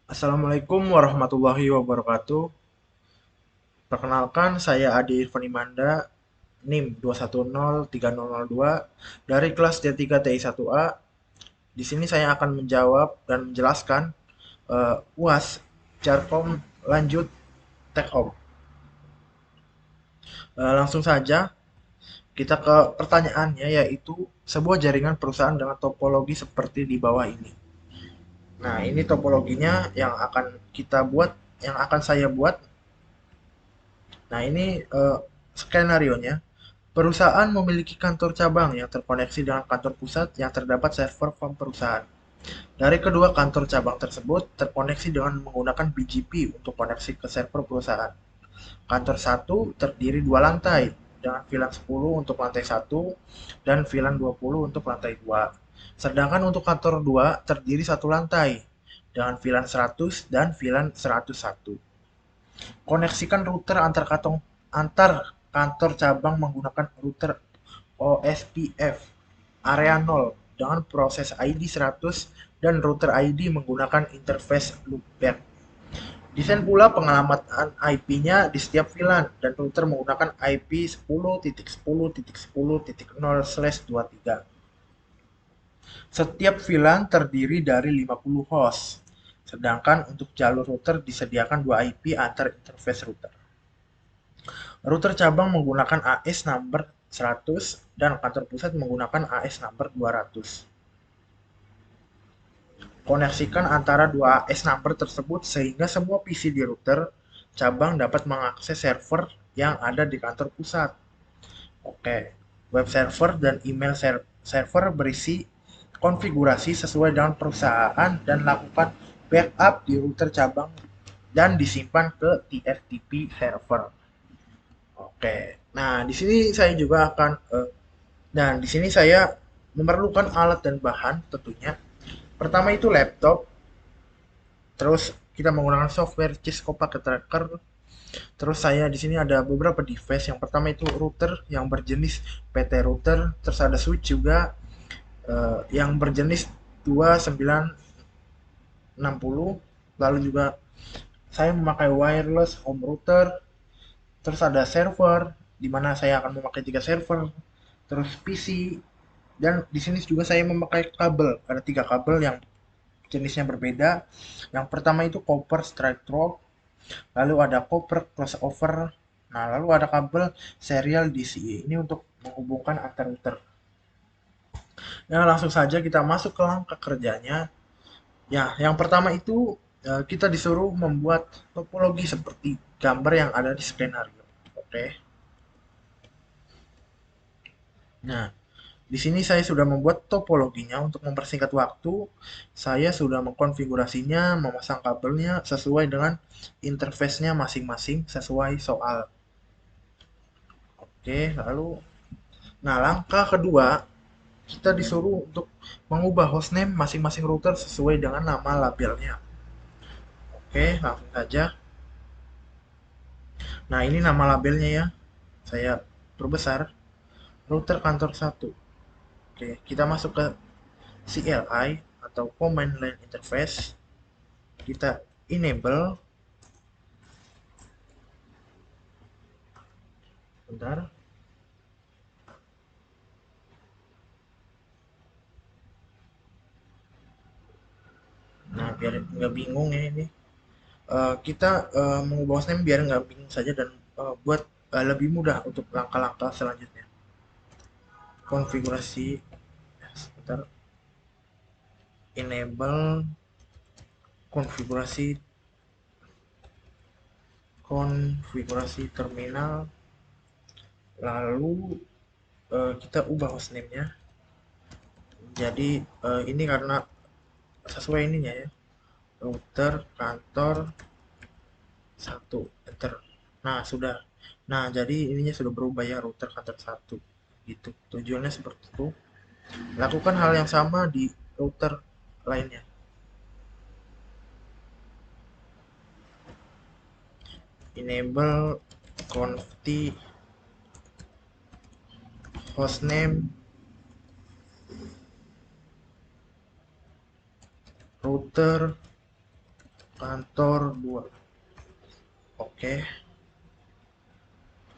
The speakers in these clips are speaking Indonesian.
Assalamualaikum warahmatullahi wabarakatuh. Perkenalkan, saya Adi Irfanimanda, NIM 2103002 dari kelas D3 TI1A. Di sini saya akan menjawab dan menjelaskan UAS Jarkom lanjut Take Home. Langsung saja kita ke pertanyaannya, yaitu sebuah jaringan perusahaan dengan topologi seperti di bawah ini. Nah, ini topologinya yang akan kita buat, yang akan saya buat. Nah, ini skenarionya. Perusahaan memiliki kantor cabang yang terkoneksi dengan kantor pusat yang terdapat server farm perusahaan. Dari kedua kantor cabang tersebut terkoneksi dengan menggunakan BGP untuk koneksi ke server perusahaan. Kantor satu terdiri dua lantai dengan VLAN 10 untuk lantai satu dan VLAN 20 untuk lantai 2. Sedangkan untuk kantor 2 terdiri satu lantai dengan VLAN 100 dan VLAN 101. Koneksikan router antar kantor cabang menggunakan router OSPF area 0 dengan proses ID 100 dan router ID menggunakan interface loopback. Desain pula pengelamatan IP-nya di setiap VLAN dan router menggunakan IP 10.10.10.0/23. Setiap VLAN terdiri dari 50 host, sedangkan untuk jalur router disediakan 2 IP antar interface router. Router cabang menggunakan AS number 100 dan kantor pusat menggunakan AS number 200. Koneksikan antara dua AS number tersebut sehingga semua PC di router cabang dapat mengakses server yang ada di kantor pusat. Oke, web server dan email server berisi konfigurasi sesuai dengan perusahaan dan lakukan backup di router cabang dan disimpan ke TFTP server. Oke. Nah, di sini saya juga akan dan di sini saya memerlukan alat dan bahan tentunya. Pertama itu laptop, terus kita menggunakan software Cisco Packet Tracker. Terus saya di sini ada beberapa device. Yang pertama itu router yang berjenis PT router, terus ada switch juga yang berjenis 2960. Lalu juga saya memakai wireless home router. Terus ada server di mana saya akan memakai 3 server. Terus PC, dan di sini juga saya memakai kabel. Ada 3 kabel yang jenisnya berbeda. Yang pertama itu copper straight drop, lalu ada copper crossover, nah lalu ada kabel serial DCA. Ini untuk menghubungkan antar router. Ya, langsung saja kita masuk ke langkah kerjanya. Ya, yang pertama itu kita disuruh membuat topologi seperti gambar yang ada di skenario. Oke. Nah, di sini saya sudah membuat topologinya. Untuk mempersingkat waktu, saya sudah mengkonfigurasinya, memasang kabelnya sesuai dengan interface-nya masing-masing sesuai soal. Oke, lalu nah langkah kedua, kita disuruh untuk mengubah hostname masing-masing router sesuai dengan nama labelnya. Oke, langsung saja. Nah, ini nama labelnya ya. Saya perbesar. Router kantor satu. Oke, kita masuk ke CLI atau Command Line Interface. Kita enable, bentar. Nah, biar nggak bingung ya ini. Kita mengubah hostname biar nggak bingung saja dan buat lebih mudah untuk langkah-langkah selanjutnya. Konfigurasi, sebentar. Enable, konfigurasi, terminal, lalu kita ubah hostname-nya. Jadi ini karena sesuai ininya ya. Router kantor satu, enter. Nah, sudah. Nah, jadi ininya sudah berubah ya, router kantor satu. Gitu. Tujuannya seperti itu. Lakukan hal yang sama di router lainnya. Enable conft hostname router kantor 2. Oke,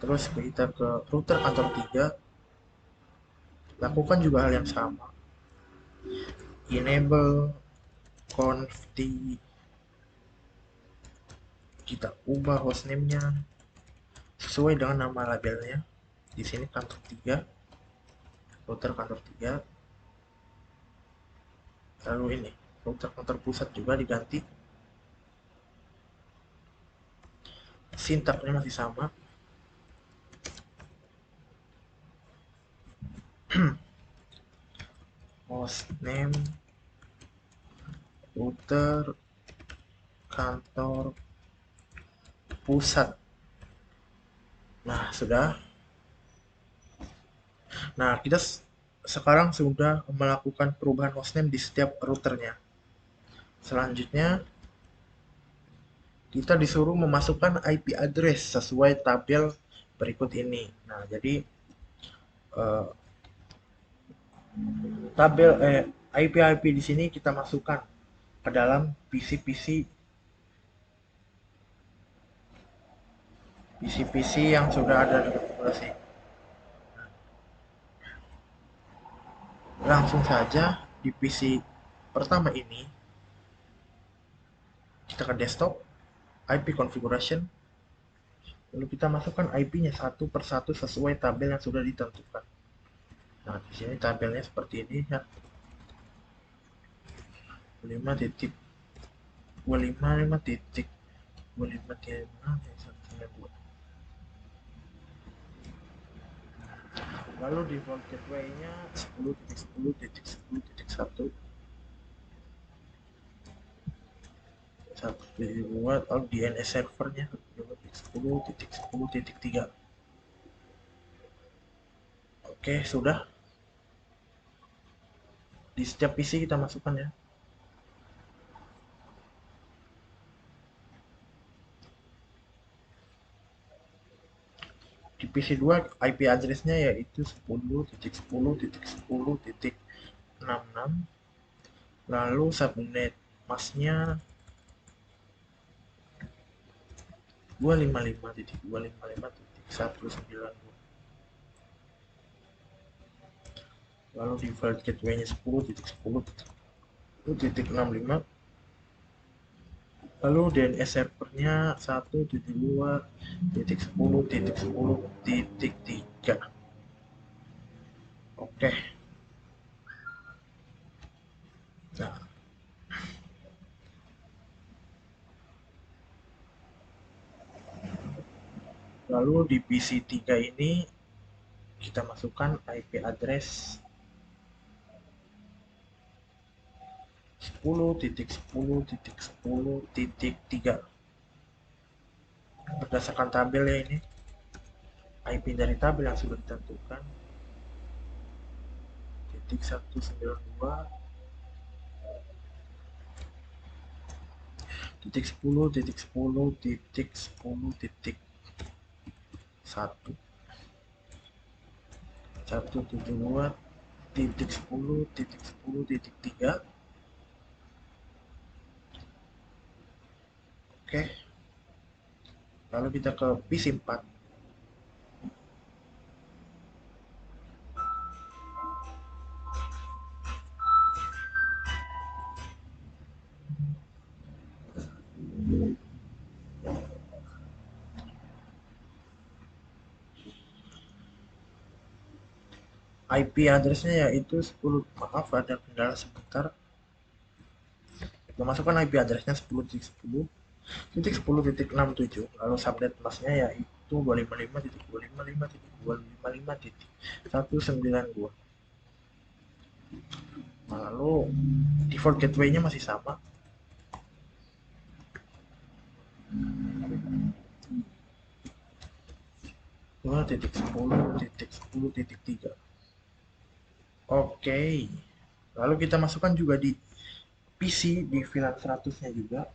terus kita ke router kantor 3, lakukan juga hal yang sama. Enable conft, kita ubah hostname-nya sesuai dengan nama labelnya. Di sini kantor 3, router kantor 3. Lalu ini router kantor pusat juga diganti. Sintaknya masih sama. Hostname router kantor pusat. Nah, sudah. Nah, kita sekarang sudah melakukan perubahan hostname di setiap routernya. Selanjutnya, kita disuruh memasukkan IP address sesuai tabel berikut ini. Nah, jadi eh, tabel IP di sini kita masukkan ke dalam PC yang sudah ada di konfigurasi. Langsung saja di PC pertama ini kita ke desktop, IP configuration, lalu kita masukkan IP-nya satu persatu sesuai tabel yang sudah ditentukan. Nah, di sini tabelnya seperti ini ya. 25.25.25.192. Lalu default gateway-nya 10.10.10.1 dibuat. Lalu DNS servernya 10.10.3. Oke, sudah. Di setiap PC kita masukkan ya. Di PC 2 IP address-nya yaitu 10.10.10.66. Lalu subnet masknya 255.255.192. Lalu default gateway-nya 10.10.10.65. Lalu DNS servernya 1.2.10.10.3. Oke. Nah, lalu di PC 3 ini kita masukkan IP address 10.10.10.3 berdasarkan tabel ya ini. IP dari tabel yang sudah ditentukan 192 titik 10 titik 10 titik 10 titik 1 172 titik 10 titik 10 titik 3. Oke, lalu kita ke PC 4. IP address-nya yaitu 10. Maaf, ada kendala sebentar. Memasukkan IP address-nya 10.10.10.67. Lalu subnet masknya yaitu 255.255.255.192. Lalu default gateway-nya masih sama. 2.10.10.3. Oke. Lalu kita masukkan juga di PC di VLAN 100-nya juga.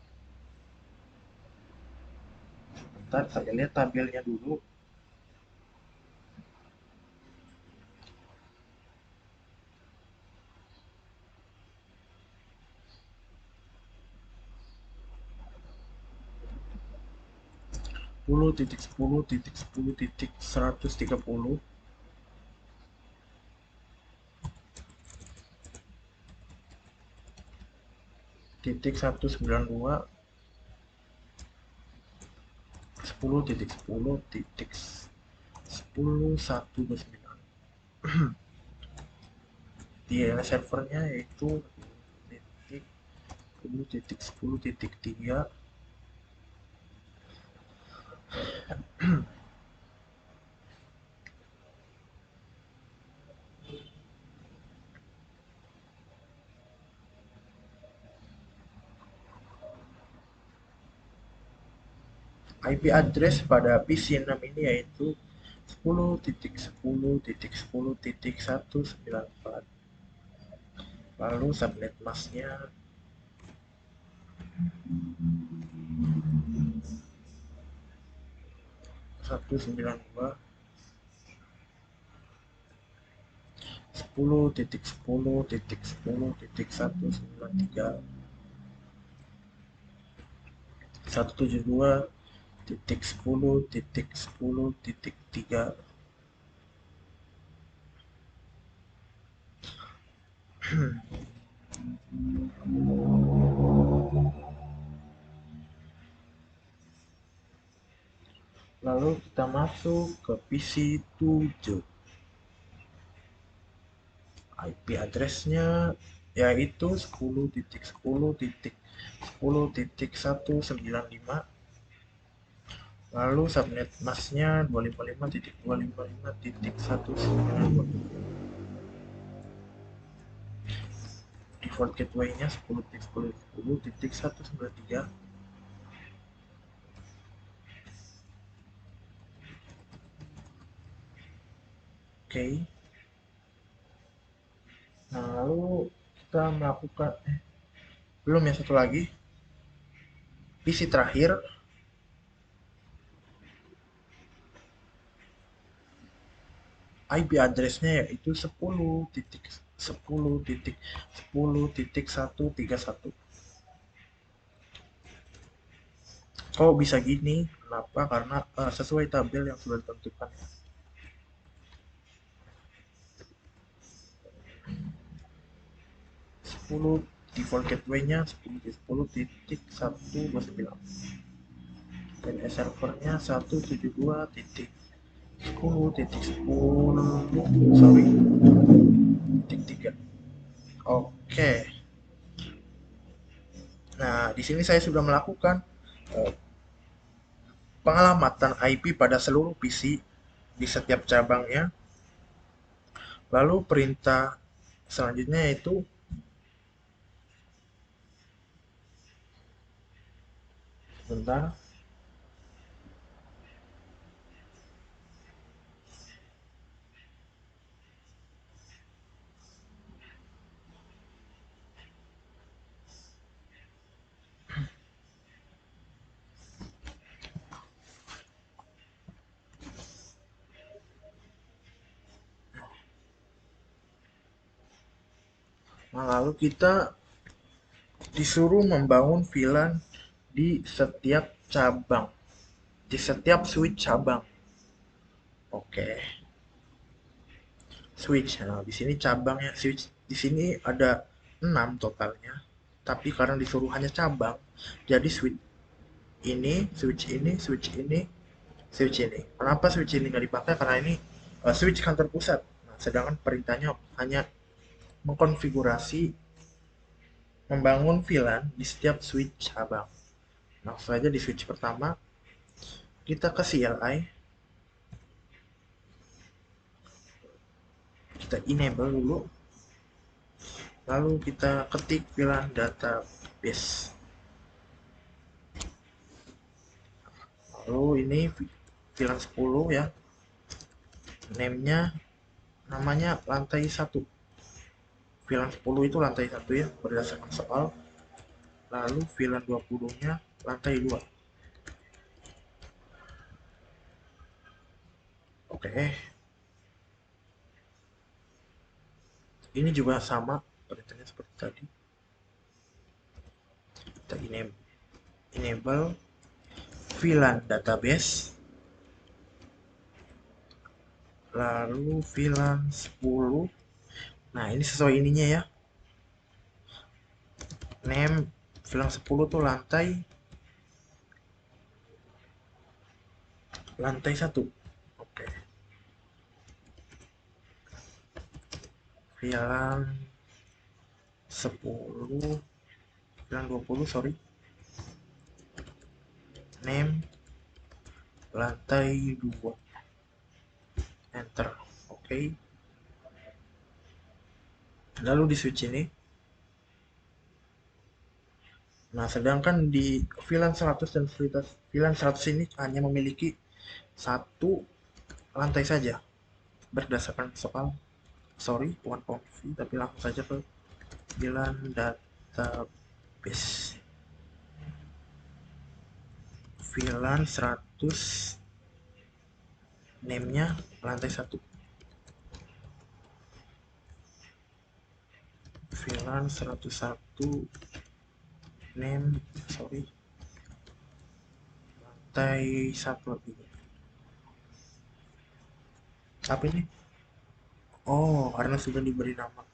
Bentar, saya lihat tabelnya dulu. 10.10.10.130 titik 192 10.10 titik 10.129 di servernya yaitu titik 10.10.3 IP address pada PC6 ini yaitu 10.10.10.194. Lalu subnet masknya 192 10.10.10.193 172 titik 10.10.3 lalu kita masuk ke PC 7. IP addressnya yaitu 10.10.10.195. Lalu subnet masknya 255.255.192. Default gateway-nya 10.10.10.193. Oke. Nah, lalu kita melakukan belum ya, satu lagi. PC terakhir IP address-nya yaitu 10.10.10.131. Kok bisa gini? Kenapa? Karena sesuai tabel yang sudah ditentukan ya. 10 default gateway-nya 10.10.129 dan servernya 172.10.10 sorry titik 3. Oke. Nah, di sini saya sudah melakukan pengalamatan IP pada seluruh PC di setiap cabangnya. Lalu perintah selanjutnya yaitu bentar. Nah, lalu kita disuruh membangun VLAN di setiap cabang, di setiap switch cabang. Oke. Switch. Nah, di sini cabangnya switch di sini ada 6 totalnya. Tapi karena disuruh hanya cabang, jadi switch ini, switch ini, switch ini, switch ini. Kenapa switch ini nggak dipakai? Karena ini switch kantor pusat. Nah, sedangkan perintahnya hanya mengkonfigurasi membangun VLAN di setiap switch cabang. Langsung saja di switch pertama kita ke CLI, kita enable dulu, lalu kita ketik VLAN database. Lalu ini VLAN 10 ya, name-nya namanya lantai 1. VLAN 10 itu lantai 1 ya, berdasarkan soal. Lalu VLAN 20-nya lantai 2. Oke. Ini juga sama perintahnya seperti tadi. Kita enable VLAN database, lalu VLAN 10. Nah, ini sesuai ininya ya. Name VLAN 10 tuh lantai 1. Oke. VLAN 10, VLAN 20, sorry. Name lantai 2. Enter. Oke. Lalu di switch ini. Nah, sedangkan di VLAN 100 dan VLAN 100 ini hanya memiliki satu lantai saja berdasarkan soal, sorry, bukan konfig, tapi langsung saja ke VLAN database. VLAN 100, name-nya lantai 1. VLAN 101, name, sorry, lantai 1 lagi. Apa ini? Oh, karena sudah diberi nama.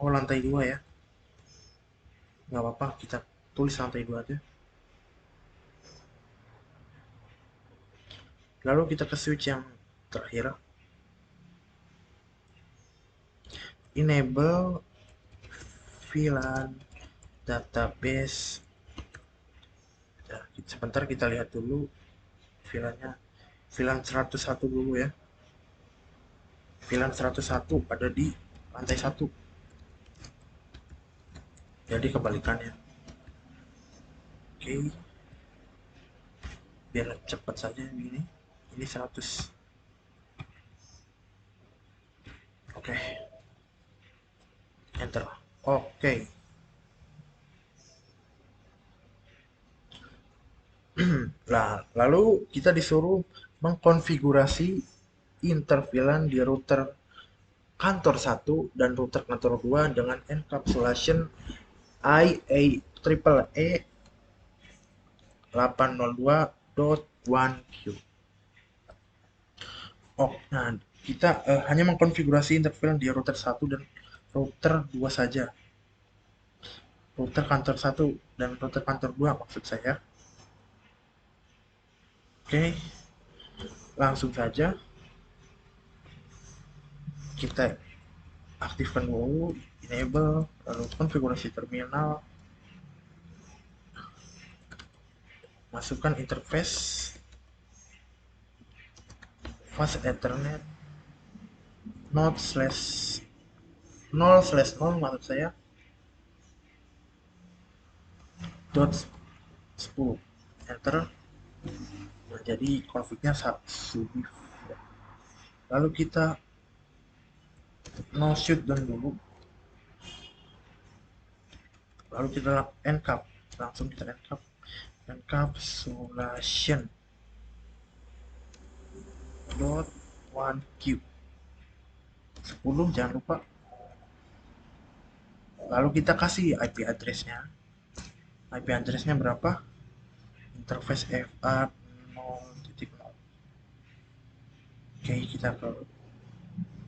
Oh, lantai 2 ya. Nggak apa-apa, kita tulis lantai 2 aja. Lalu kita ke switch yang terakhir. Enable VLAN database. Ya, sebentar kita lihat dulu VLAN-nya. VLAN 101 dulu ya. VLAN 101 ada di lantai 1. Jadi kebalikannya. Oke. Biar cepat saja ini. Ini 100. Oke. Enter. Oke. Nah, lalu kita disuruh mengkonfigurasi interVLAN di router kantor 1 dan router kantor 2 dengan encapsulation IEEE 802.1Q. Oh, nah kita hanya mengkonfigurasi interVLAN di router 1 dan router 2 saja. Router kantor 1 dan router kantor 2 maksud saya. Oke, langsung saja kita aktifkan dulu enable, lalu konfigurasi terminal, masukkan interface fast ethernet 0/0 maksud saya dot 10. Enter. Nah, jadi config-nya sudah. Lalu kita no shutdown dulu, lalu kita encap, langsung kita encapsulation dot 1Q 10, jangan lupa. Lalu kita kasih IP address-nya. IP address-nya berapa? Interface FA 0.0. Oke, kita ke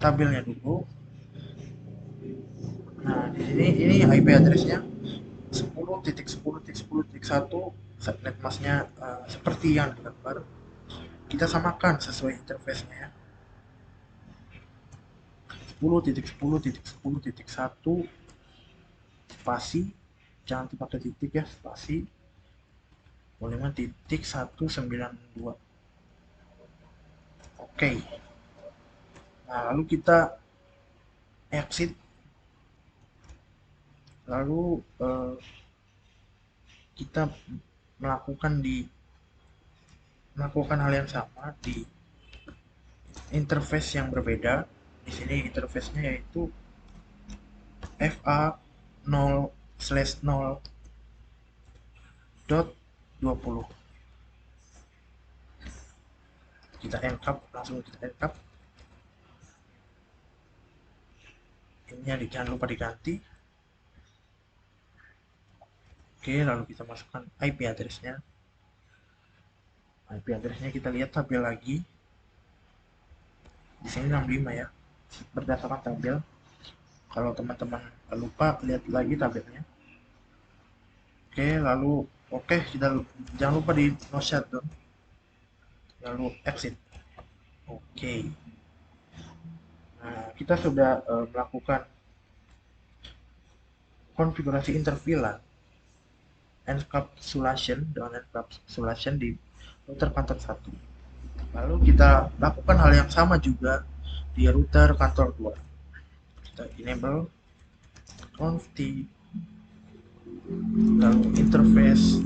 tabelnya dulu. Nah, di sini ini IP address-nya 10.10.10.1. Subnet masknya seperti yang digambar. Kita samakan sesuai interface-nya ya. 10.10.10.1 spasi, jangan dipakai titik ya, spasi 5.192. Oke. Nah, lalu kita exit, lalu kita melakukan hal yang sama di interface yang berbeda. Di sini interface-nya yaitu FA 0/0.20. Kita encap, langsung kita encap. Ini jangan lupa diganti. Oke, lalu kita masukkan IP address-nya. IP address-nya kita lihat tabel lagi. Di sini 65 ya, berdasarkan tabel. Kalau teman-teman lupa, lihat lagi tabelnya. Oke, lalu kita jangan lupa di no shutdown, lalu exit. Oke. Nah, kita sudah melakukan konfigurasi interVLAN encapsulation dengan encapsulation di router kantor 1. Lalu kita lakukan hal yang sama juga di router kantor 2. Kita enable conft, lalu interface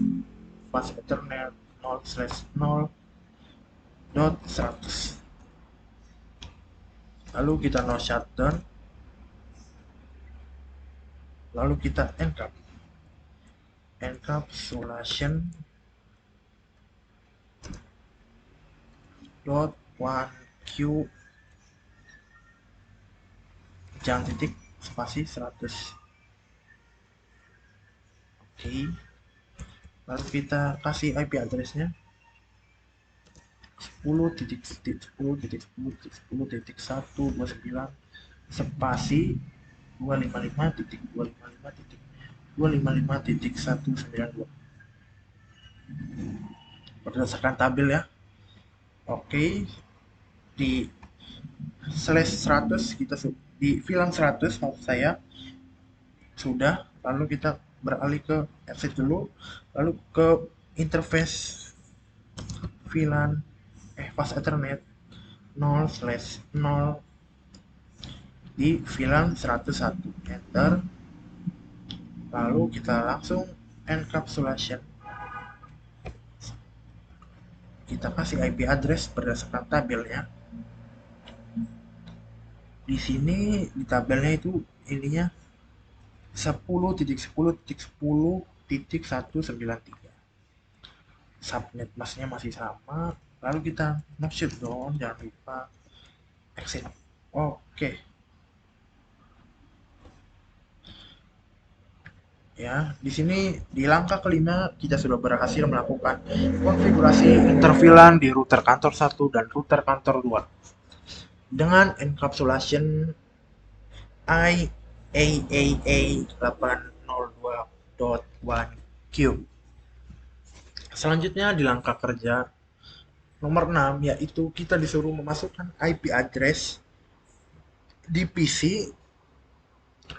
fast ethernet 0/0.100. Lalu kita no shutdown, lalu kita encapsulation .1q jangan titik spasi 100. Oke. Lalu kita kasih IP address-nya 10.10.10.10.129 spasi 255.255.255.192 berdasarkan tabel ya. Oke, di /100 kita di VLAN 100 maksud saya sudah. Lalu kita beralih ke exit dulu, lalu ke interface VLAN fast ethernet 0/0 di VLAN 101, enter. Lalu kita langsung encapsulation, kita kasih IP address berdasarkan tabelnya. Di sini di tabelnya itu ininya 10.10.10.193. Subnet masknya masih sama. Lalu kita no shutdown, jangan lupa exit. Oke. Ya, di sini di langkah kelima kita sudah berhasil melakukan konfigurasi interVLAN di router kantor 1 dan router kantor 2 dengan encapsulation IAAA 802.1q. Selanjutnya di langkah kerja nomor 6, yaitu kita disuruh memasukkan IP address di PC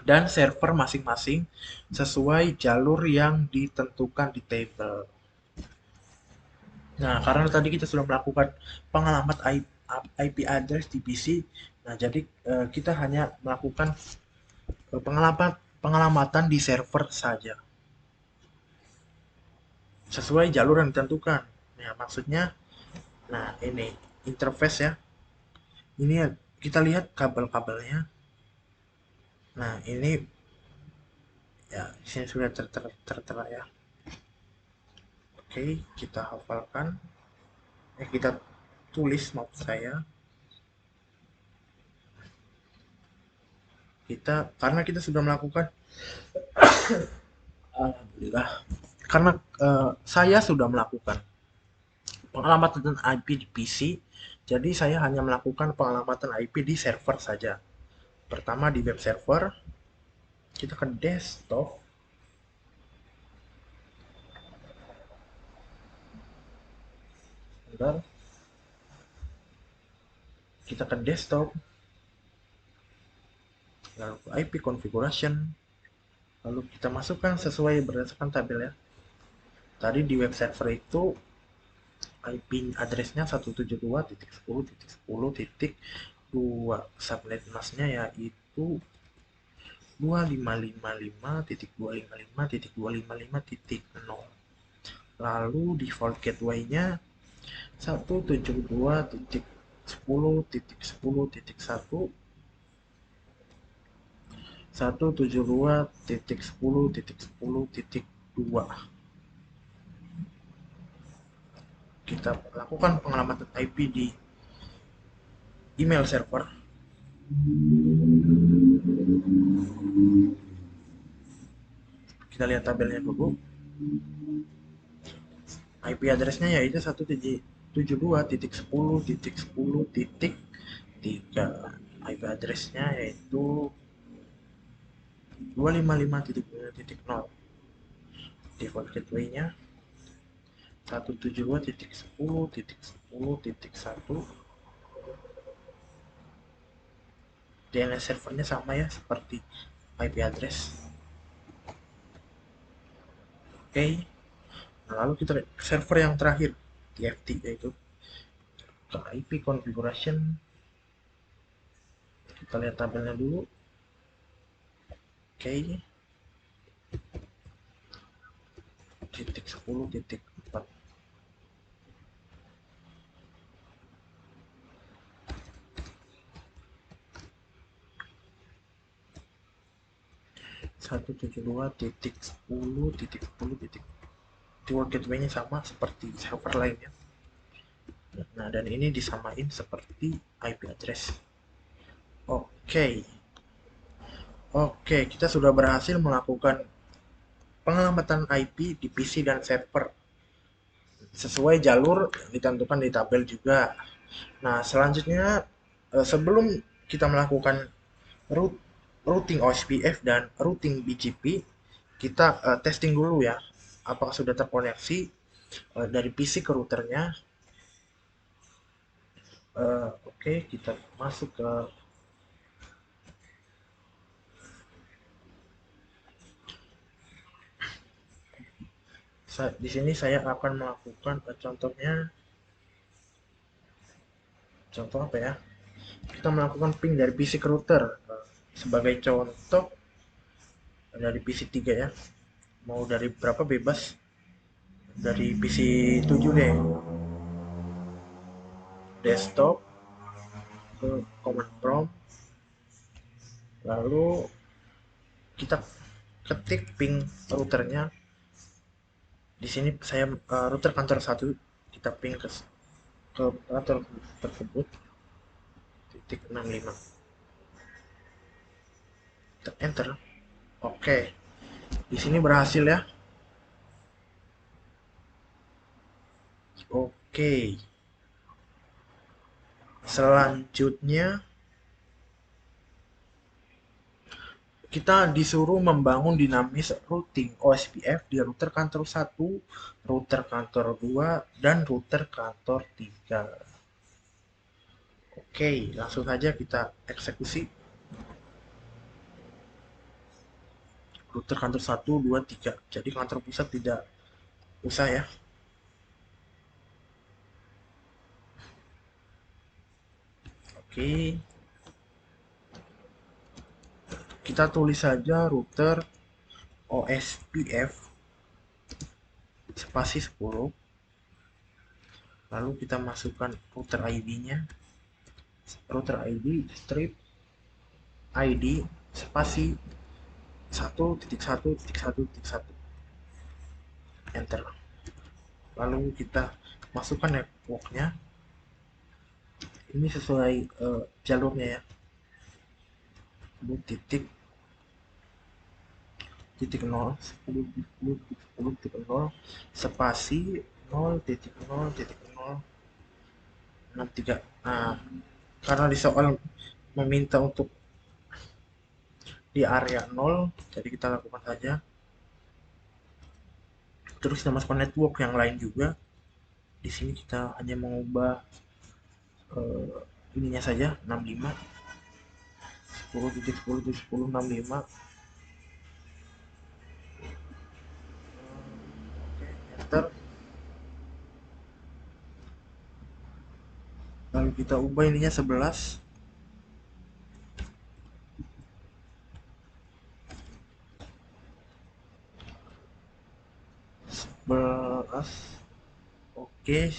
dan server masing-masing sesuai jalur yang ditentukan di tabel. Nah, karena tadi kita sudah melakukan pengalaman IP address di PC, nah jadi kita hanya melakukan pengalamatan di server saja sesuai jalur yang ditentukan. Nah, maksudnya, nah ini interface ya. Ini kita lihat kabel-kabelnya. Nah, ini ya di sini sudah tertera ya. Oke, kita hafalkan. Kita tulis maksud saya. Karena kita sudah melakukan alhamdulillah. Karena saya sudah melakukan pengalamatan IP di PC, jadi saya hanya melakukan pengalamatan IP di server saja. Pertama di web server, kita ke desktop. Bentar. Kita ke desktop, lalu ke IP configuration, lalu kita masukkan sesuai berdasarkan tabel ya. Tadi di web server itu IP addressnya 172.10.10.2, subnet masknya yaitu 2555.255.255.0. Lalu default gateway-nya 172.10.10.1 172.10.10.2. Kita lakukan pengalamatan IP di email server. Kita lihat tabelnya dulu. IP address-nya yaitu 172.10.10.3. IP address-nya yaitu 255.0.0. Default gateway-nya 172.10.10.1. DNS servernya sama ya seperti IP address. Oke. Nah, lalu kita lihat server yang terakhir, TFT, yaitu ke IP configuration. Kita lihat tabelnya dulu. Oke. Titik 10.4. Satu tujuh dua titik sepuluh titik sepuluh titik. Keyword gateway-nya sama seperti server lainnya. Nah, dan ini disamain seperti IP address. Oke. Oke, kita sudah berhasil melakukan pengelamatan IP di PC dan server sesuai jalur yang ditentukan di tabel juga. Nah, selanjutnya sebelum kita melakukan routing OSPF dan routing BGP, kita testing dulu ya, apakah sudah terkoneksi dari PC ke routernya. Oke, kita masuk ke di sini saya akan melakukan contoh apa ya? Kita melakukan ping dari PC ke router. Sebagai contoh dari PC 3 ya. Mau dari berapa bebas? Dari PC 7 deh. Desktop ke command prompt. Lalu kita ketik ping routernya. Di sini saya router kantor 1, kita ping ke kantor tersebut titik 65. Kita enter. Oke. Di sini berhasil ya. Oke. Selanjutnya kita disuruh membangun dinamis routing OSPF di router kantor 1, router kantor 2, dan router kantor 3. Oke, langsung saja kita eksekusi. Router kantor 1, 2, 3. Jadi kantor pusat tidak usah ya. Oke. Kita tulis saja router OSPF spasi 10. Lalu kita masukkan router ID-nya. Router ID strip ID spasi 1.1.1.1. Enter. Lalu kita masukkan networknya. Ini sesuai jalurnya ya. Titik 0 10 spasi 0.0.063. Nah, karena di soal meminta untuk di area 0, jadi kita lakukan saja. Terus kita masukkan network yang lain juga. Di sini kita hanya mengubah ininya saja 65 10.10.10.65. Oke, enter. Lalu kita ubah ininya 11. Oke.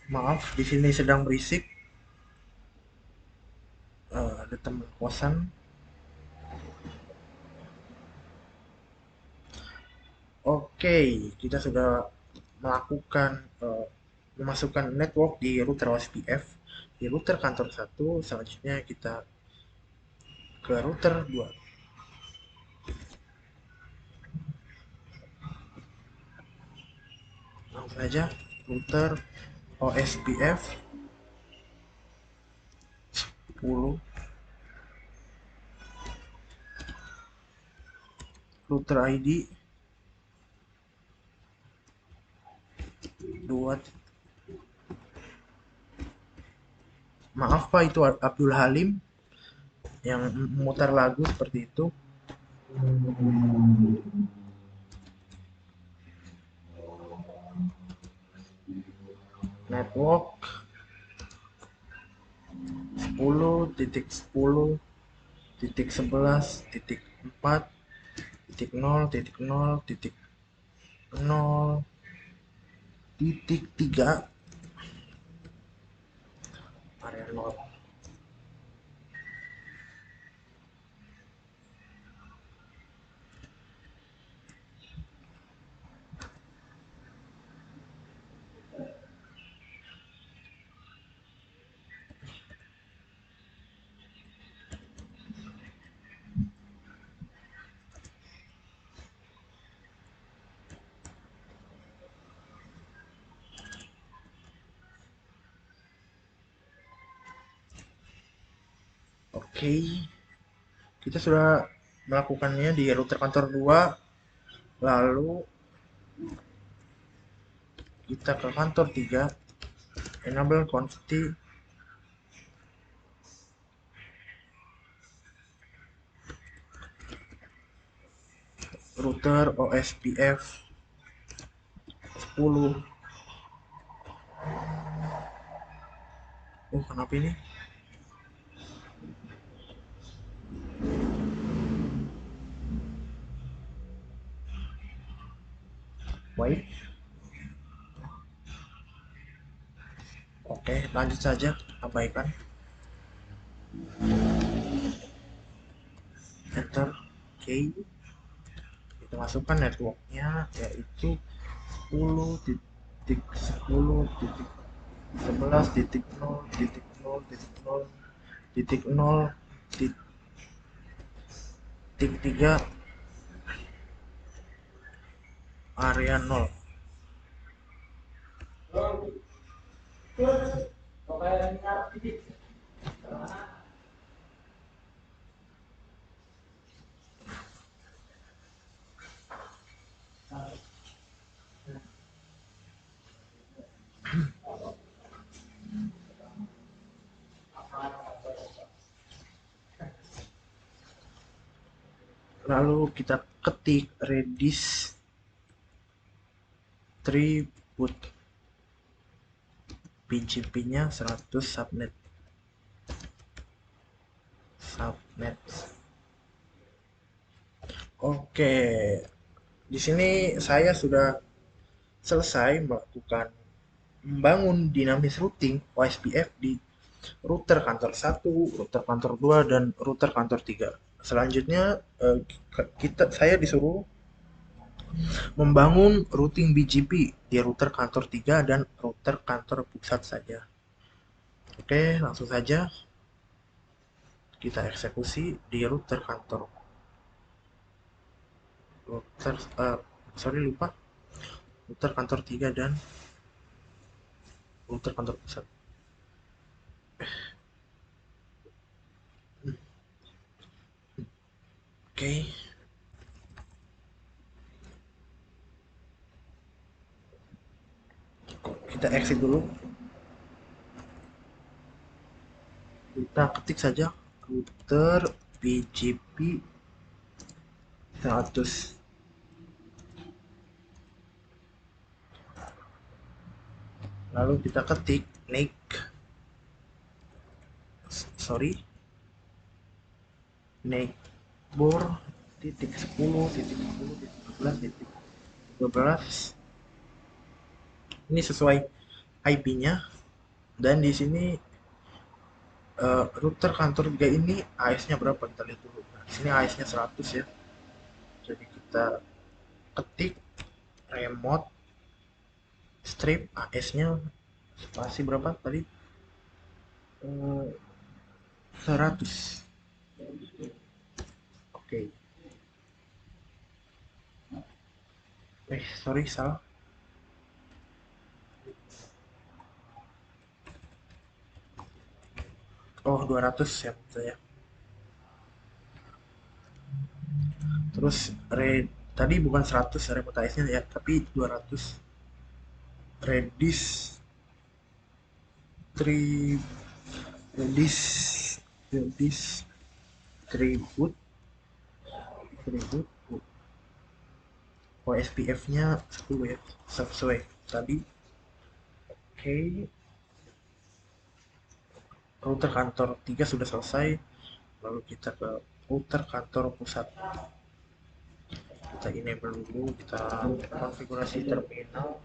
Maaf, di sini sedang berisik. Ada teman kosan. Oke, kita sudah melakukan memasukkan network di router OSPF di router kantor 1. Selanjutnya kita ke router 2. Langsung saja router OSPF 10, router ID 2. Maaf Pak, itu Abdul Halim yang memutar lagu seperti itu. Network 10.11.4.0.0.0.3 area 0. Oke, kita sudah melakukannya di router kantor 2. Lalu kita ke kantor 3, enable consti router OSPF 10. Oh, kenapa ini? Wait. Oke, lanjut saja. Abaikan. Enter. Oke. Kita masukkan networknya, yaitu 10.10.11.0.0.0.3 area 0. Lalu kita ketik redis 3 boot, PGP-nya 100 subnet. Oke, di sini saya sudah selesai membangun dinamis routing OSPF di router kantor 1, router kantor 2, dan router kantor 3. Selanjutnya saya disuruh membangun routing BGP di router kantor 3 dan router kantor pusat saja. Oke, langsung saja kita eksekusi di router kantor lupa router kantor 3 dan router kantor pusat. Oke. Kita exit dulu. Kita ketik saja router BGP 100. Lalu kita ketik neighbor titik 10 titik 10 titik 11 titik 12. Ini sesuai IP-nya, dan di sini router kantor 3 ini AS-nya berapa, kita lihat dulu. Nah, di sini AS-nya 100 ya. Jadi kita ketik remote strip AS-nya spasi berapa tadi? 100. Oke. Sorry, salah. Oh, 200 ya maksud saya. Terus tadi bukan 100 remote IC-nya ya, tapi 200. Redis 3 Redis Redis 3 boot 3 boot. Oh, SPF-nya 10 ya, sesuai tadi. Oke, router kantor 3 sudah selesai. Lalu kita ke router kantor pusat. Kita enable dulu, kita konfigurasi terminal.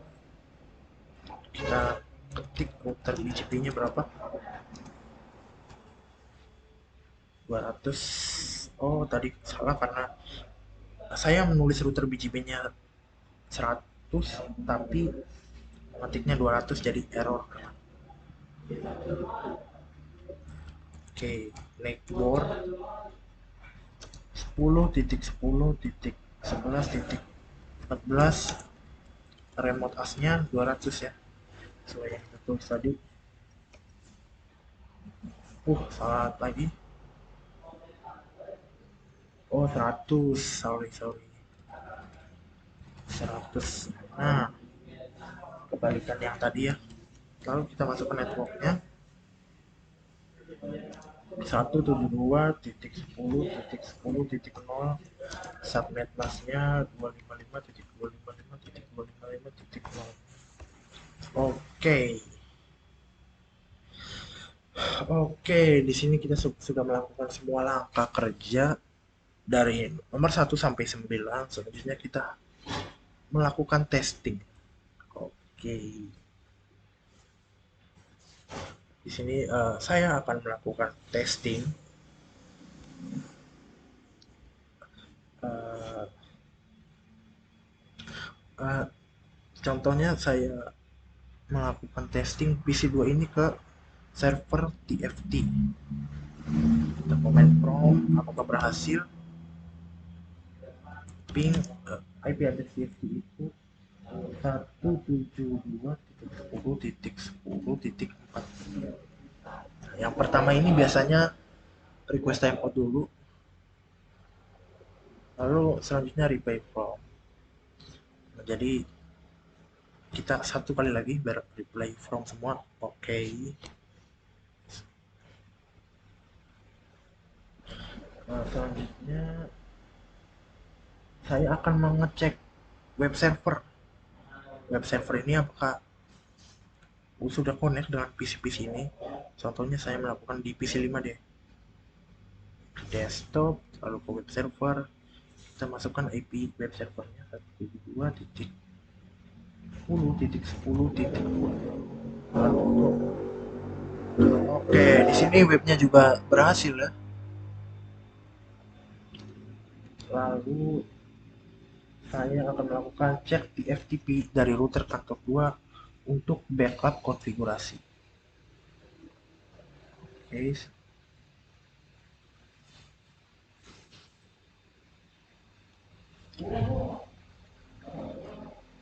Kita ketik router BGP-nya berapa? 200. Oh, tadi salah karena saya menulis router BGP-nya 100 tapi mengetiknya 200 jadi error. Oke, netboard 10.10.11.14, remote as-nya 200 ya, sesuai yang kita tulis tadi. Salah lagi. Oh, 100, sorry 100. Nah, kebalikan yang tadi ya. Lalu kita masuk ke networknya 172.10.10.0, subnet busnya 255.255.255.0. Oke. Oke, di sini kita sudah melakukan semua langkah kerja dari nomor 1 sampai 9. Selanjutnya kita melakukan testing. Oke. Di sini saya akan melakukan testing. Eh, eh, Contohnya saya melakukan testing PC2 ini ke server TFT. Kita komen from apakah berhasil. Ping IP address TFT itu 172.10.10.4. Yang pertama ini biasanya request timeout dulu, lalu selanjutnya reply from. Nah, jadi kita satu kali lagi biar reply from semua. Oke. Nah, selanjutnya saya akan mengecek web server. Web server ini apakah sudah connect dengan PC-PC ini. Contohnya saya melakukan di PC 5 deh. Desktop, lalu ke web server. Kita masukkan IP web servernya 172.10.10.10. Oke, di sini webnya juga berhasil ya. Lalu saya akan melakukan cek di FTP dari router kantor 2 untuk backup konfigurasi. Oke.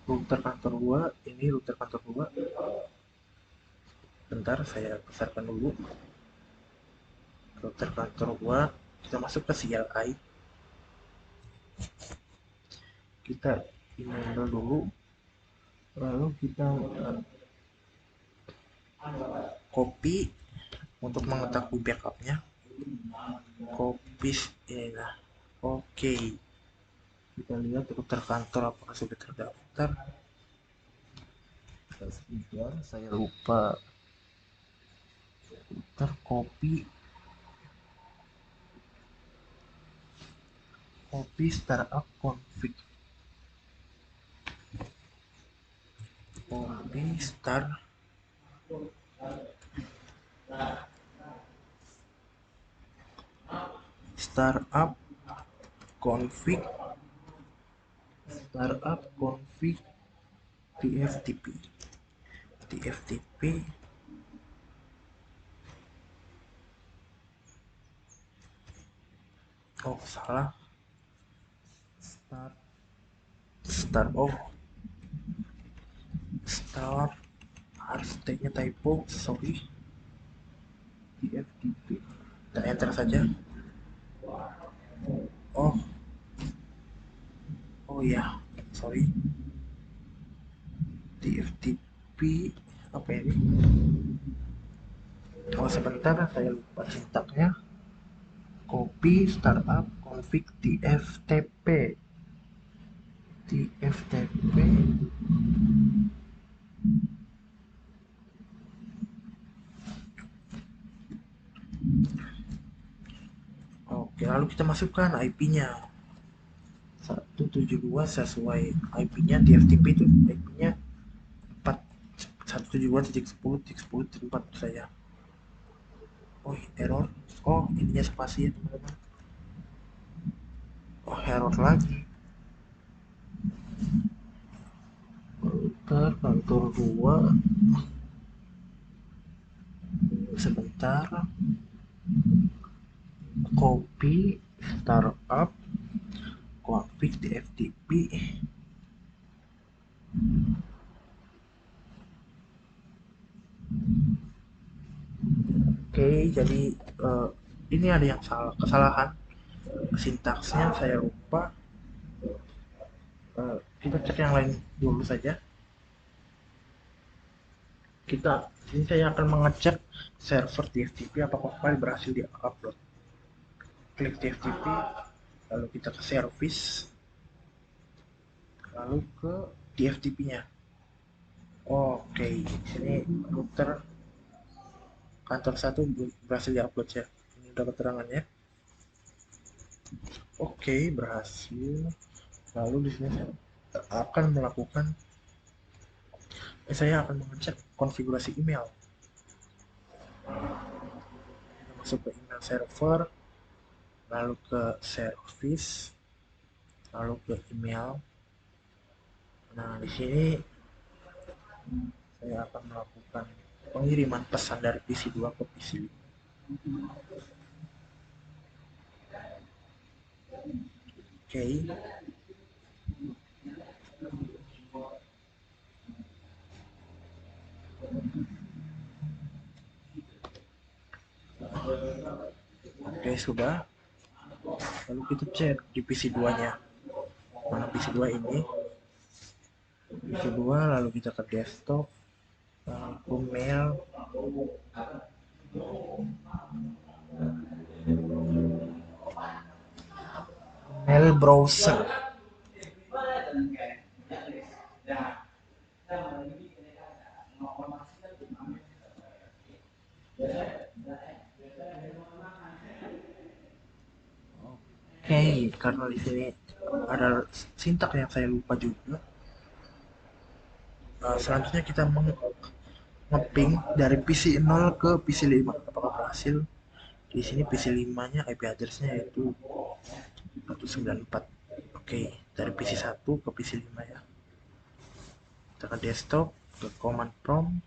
Router kantor 2, ini router kantor 2. Bentar, saya besarkan dulu. Router kantor 2, kita masuk ke CLI. Kita enable dulu. Lalu kita copy untuk mengetahui backupnya. Copy ini nah. Oke. Kita lihat router kantor apakah sudah terdaftar. Sebentar, saya lupa. Router copy startup config. Copy startup config TFTP. Oh, salah. start start oh start harus T-nya typo, sorry. TFTP, kita enter saja. oh oh ya, sorry. TFTP apa ini? Oh sebentar, saya lupa sintaknya. Copy startup config tftp. Oke, lalu kita masukkan IP-nya 172 sesuai IP-nya. TFTP itu IP-nya 172.10.10.4 saya. Oh error, oh ininya spasi ya teman-teman. Oh error lagi. Router kantor 2, sebentar. Copy startup config TFTP. Oke, jadi ini ada yang salah, kesalahan sintaksnya saya lupa. Kita cek yang lain dulu saja. Ini saya akan mengecek server TFTP apakah file berhasil di-upload. Klik TFTP, lalu kita ke service, lalu ke TFTP-nya. Oke, sini router kantor 1 berhasil di-upload ya. Ini udah keterangannya. Oke, berhasil. Lalu di sini saya akan mengecek konfigurasi email. Kita masuk ke email server, lalu ke service, lalu ke email. Nah, di sini saya akan melakukan pengiriman pesan dari PC 2 ke PC 5. Oke. Oke, sudah. Lalu kita cek di PC 2-nya. Mana PC 2 ini? PC 2, lalu kita ke desktop, lalu mail, mail browser. Oke, karena di sini ada sintak yang saya lupa juga. Selanjutnya kita ngeping dari PC 0 ke PC 5. Apakah berhasil? Di sini PC 5-nya IP address-nya yaitu 194. Oke, dari PC 1 ke PC 5 ya. Kita ke desktop, ke command prompt,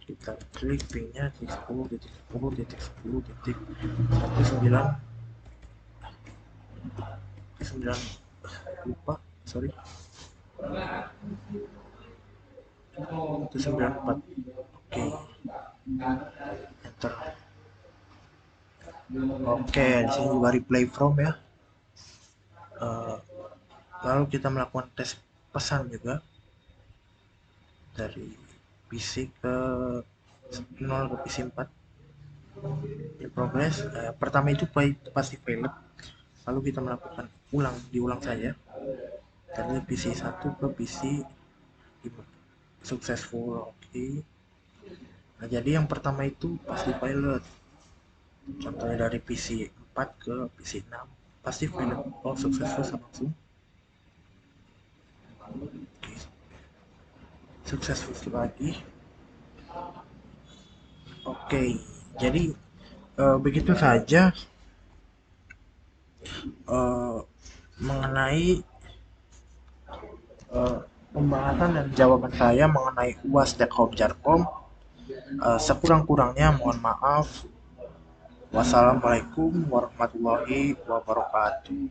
kita klik pingnya 10.10.10.19 lupa, sorry, 194. Oke, enter. Oke, di sini juga replay from ya. Lalu kita melakukan tes pesan juga dari PC ke 0 ke PC 4 in progress. Pertama itu pasti failed, lalu kita melakukan diulang saja dari PC 1 ke PC 5 successful. Oke. Nah, jadi yang pertama itu pasti pilot. Contohnya dari PC 4 ke PC 6 pasti pilot. Oh, successful langsung. Oke. Successful lagi. Oke. Jadi begitu saja mengenai pembahasan dan jawaban saya mengenai UAS Home Jarkom. Sekurang-kurangnya mohon maaf. Wassalamualaikum warahmatullahi wabarakatuh.